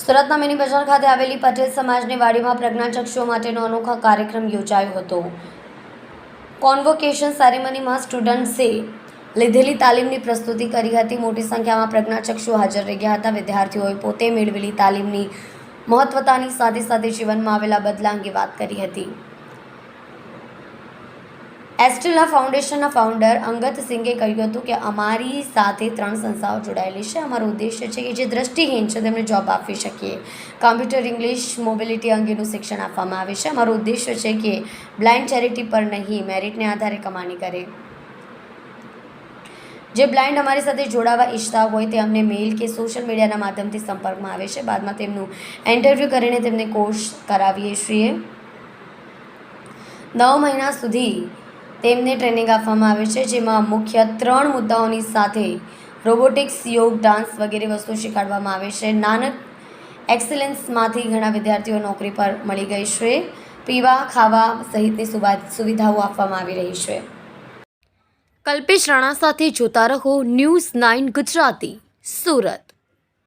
સુરતના મિની બજાર ખાતે આવેલી પટેલ સમાજની વાડીમાં પ્રજ્ઞાચક્ષુઓ માટેનો અનોખો કાર્યક્રમ યોજાયો હતો। કોન્વોકેશન સેરેમનીમાં સ્ટુડન્ટ્સે લીધેલી તાલીમની પ્રસ્તુતિ કરી હતી। મોટી સંખ્યામાં પ્રજ્ઞાચક્ષુઓ હાજર રહ્યા હતા। વિદ્યાર્થીઓએ પોતે મેળવેલી તાલીમની મહત્વતાની સાથે સાથે જીવનમાં આવેલા બદલા અંગે વાત કરી હતી। એસ્ટેલા ફાઉન્ડેશનના ફાઉન્ડર અંગત સિંઘે કહ્યું હતું કે અમારી સાથે 3 સંસ્થાઓ જોડાયેલી છે। અમારો ઉદ્દેશ્ય છે કે જે દ્રષ્ટિહીન છે તેમને જોબ આપી શકીએ। કમ્પ્યુટર, ઇંગ્લિશ, મોબિલિટી અંગેનું શિક્ષણ આપવામાં આવે છે। અમારો ઉદ્દેશ્ય છે કે બ્લાઇન્ડ ચેરિટી પર નહીં, મેરિટને આધારે કમાણી કરે। જે બ્લાઇન્ડ અમારી સાથે જોડાવા ઈચ્છતા હોય તે અમને મેઇલ કે સોશિયલ મીડિયાના માધ્યમથી સંપર્કમાં આવે છે। બાદમાં તેમનું ઇન્ટરવ્યૂ કરીને તેમને કોર્સ કરાવીએ છીએ। 9 મહિના સુધી તેમને ટ્રેનિંગ આપવામાં આવે છે, જેમાં મુખ્ય 3 મુદ્દાઓની સાથે રોબોટિક્સ, યોગ, ડાન્સ વગેરે વસ્તુઓ શીખવાડવામાં આવે છે। નાનક એક્સેલન્સમાંથી ઘણા વિદ્યાર્થીઓ નોકરી પર મળી ગઈ છે। પીવા, ખાવા સહિતની સુવિધાઓ આપવામાં આવી રહી છે। કલ્પેશ રાણા સાથે જોતા રહો ન્યૂઝ 9 ગુજરાતી, સુરત।